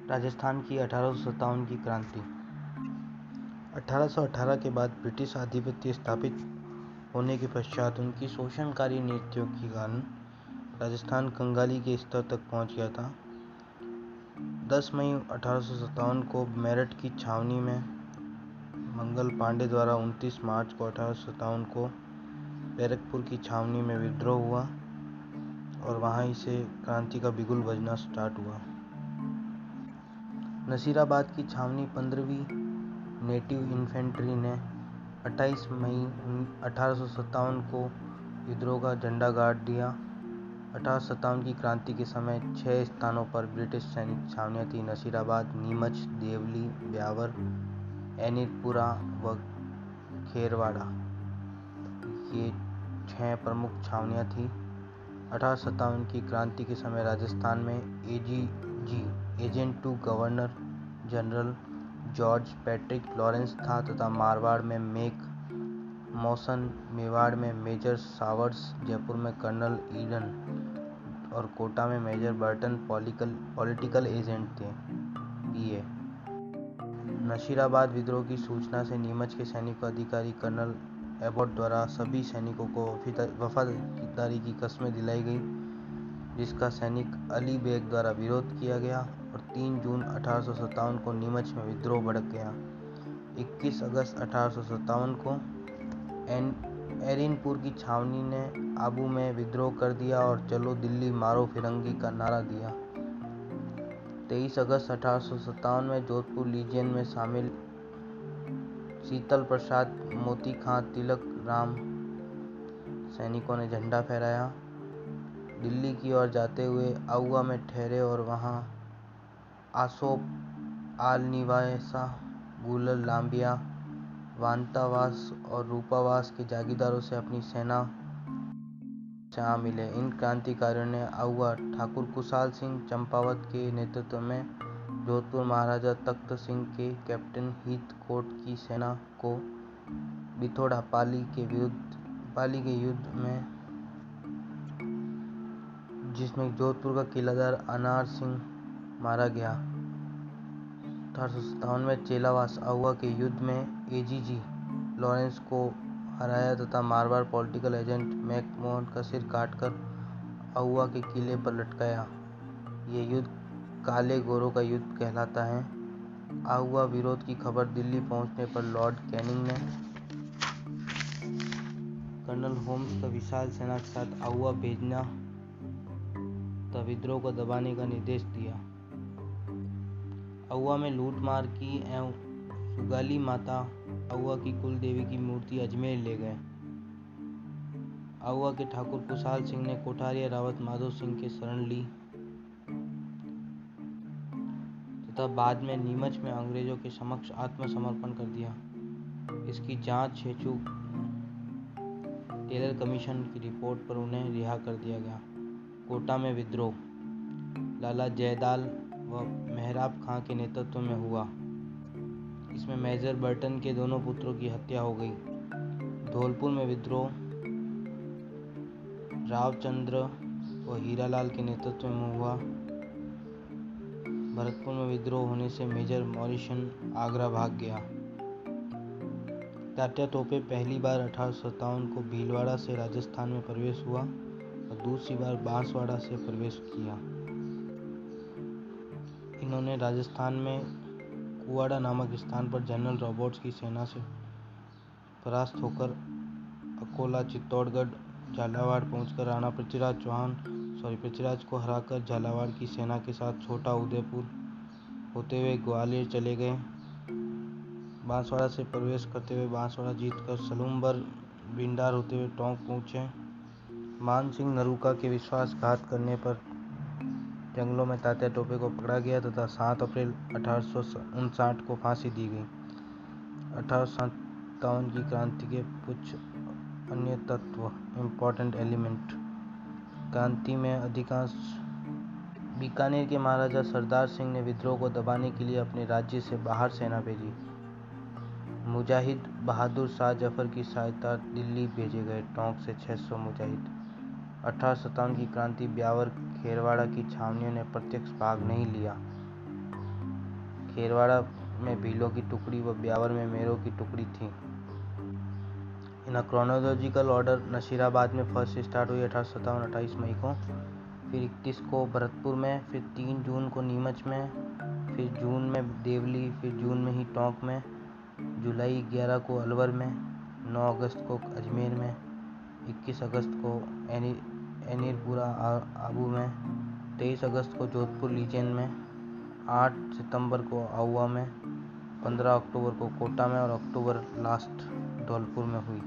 राजस्थान की 1857 की क्रांति। 1818 के बाद ब्रिटिश आधिपत्य स्थापित होने के पश्चात उनकी शोषणकारी नीतियों के कारण राजस्थान कंगाली के स्तर तक पहुंच गया था। 10 मई 1857 को मेरठ की छावनी में मंगल पांडे द्वारा 29 मार्च को 1857 को बैरकपुर की छावनी में विद्रोह हुआ और वहां से क्रांति का बिगुल बजना स्टार्ट हुआ। नसीराबाद की छावनी 15वीं नेटिव इन्फेंट्री ने 28 मई 1857 को विद्रोह का झंडा गाड़ दिया। 1857 की क्रांति के समय 6 स्थानों पर ब्रिटिश सैनिक छावनियां थी: नसीराबाद, नीमच, देवली, ब्यावर, एनीरपुरा व खेरवाड़ा। ये 6 प्रमुख छावनियां थी। 1857 की क्रांति के समय राजस्थान में AGG agent to governor general George Patrick Lawrence था तथा मारवाड़ में मेक मौसन, मेवाड़ में मेजर सावर्स, जयपुर में कर्नल ईडन और कोटा में मेजर बर्टन पॉलिटिकल एजेंट थे। पीए नशीराबाद विद्रोह की सूचना से नीमच के सैनिक अधिकारी कर्नल एबॉट द्वारा सभी सैनिकों को वफादारी की कस्में दिलाई गई, जिसका सैनिक अली बेग द्वारा विरोध किया गया और 3 जून 1857 को नीमच में विद्रोह भड़क गया। 21 अगस्त 1857 को एरिनपुर की छावनी ने आबू में विद्रोह कर दिया और चलो दिल्ली मारो फिरंगी का नारा दिया। 23 अगस्त 1857 में जोधपुर लीजियन में शामिल शीतल प्रसाद, मोती खां, तिलक राम सैनिकों ने झंडा फहराया। दिल्ली की ओर जाते हुए आउवा में ठहरे और वहां आसोप, आलनीवासा, गुलर लांबिया, वांतावास और रूपावास के जागीरदारों से अपनी सेना से आ मिले। इन क्रांतिकारियों ने आउवा ठाकुर कुशाल सिंह चंपावत के नेतृत्व में जोधपुर महाराजा तख्त सिंह के कैप्टन हीथकोट की सेना को बिथोड़ा पाली के युद्ध में, जिसमें जोधपुर का किलादार अनार सिंह मारा गया। 1857 में चेलावास आउवा के युद्ध में एजीजी लॉरेंस को हराया तथा मारवाड़ पॉलिटिकल एजेंट मैकमोहन का सिर काटकर आउवा के किले पर लटकाया। ये युद्ध काले गोरों का युद्ध कहलाता है। आउवा विरोध की खबर दिल्ली पहुंचने पर लॉर्ड कैनिंग ने कर्नल होम्स का विशाल सेना के साथ आउवा भेजना तथा विद्रोह को दबाने का निर्देश दिया। आउवा में लूटमार की एवं सुगाली माता आउवा की कुल देवी की मूर्ति अजमेर ले गए। आउवा के ठाकुर कुशाल सिंह ने कोठारिया रावत माधो सिंह के शरण ली तथा बाद में नीमच में अंग्रेजों के समक्ष आत्मसमर्पण कर दिया। इसकी जांच हेतु टेलर कमीशन की रिपोर्ट पर उन्हें रिहा कर दिया गया। कोटा में विद्रोह लाला जयदाल व मेहराब खां के नेतृत्व में हुआ। इसमें मेजर बर्टन के दोनों पुत्रों की हत्या हो गई। धौलपुर में विद्रोह रावचंद्र व हीरालाल के नेतृत्व में हुआ। भरतपुर में विद्रोह होने से मेजर मॉरिसन आगरा भाग गया। तात्या तोपे पहली बार 1857 को भीलवाड़ा से राजस्थान में प्रवेश हुआ और दूसरी बार बांसवाड़ा से प्रवेश किया। इन्होंने राजस्थान में कुवाड़ा नामक स्थान पर जनरल रॉबर्ट्स की सेना से परास्त होकर अकोला, चित्तौड़गढ़, झालावाड़ पहुंचकर राणा पृथ्वीराज को हराकर झालावाड़ की सेना के साथ छोटा उदयपुर होते हुए ग्वालियर चले गए। बांसवाड़ा से प्रवेश करते हुए बांसवाड़ा जीतकर सलूम्बर, बिंडार होते हुए टोंक पहुंचे। मान सिंह नरूका के विश्वासघात करने पर जंगलों में तात्या टोपे को पकड़ा गया तथा 7 अप्रैल 1859 को फांसी दी गई। 1857 की क्रांति के कुछ अन्य तत्व इम्पोर्टेंट एलिमेंट। क्रांति में अधिकांश बीकानेर के महाराजा सरदार सिंह ने विद्रोह को दबाने के लिए अपने राज्य से बाहर सेना भेजी। मुजाहिद बहादुर शाह जफर की सहायता दिल्ली भेजे गए। टोंक से 600 मुजाहिद। 1857 की क्रांति ब्यावर खेरवाड़ा की छावनियों ने प्रत्यक्ष भाग नहीं लिया। खेरवाड़ा में भीलों की टुकड़ी व ब्यावर में मेरों की टुकड़ी थी। इन क्रोनोलॉजिकल ऑर्डर नसीराबाद में फर्स्ट स्टार्ट हुई 1857 28 मई को, फिर 31 को भरतपुर में, फिर 3 जून को नीमच में, फिर जून में देवली, फिर जून में ही टोंक में, जुलाई 11 को अलवर में, 9 अगस्त को अजमेर में, 21 अगस्त को एनीरपुरा आबू में, 23 अगस्त को जोधपुर लीजेंड में, 8 सितंबर को आहुआ में, 15 अक्टूबर को कोटा में और अक्टूबर लास्ट धौलपुर में हुई।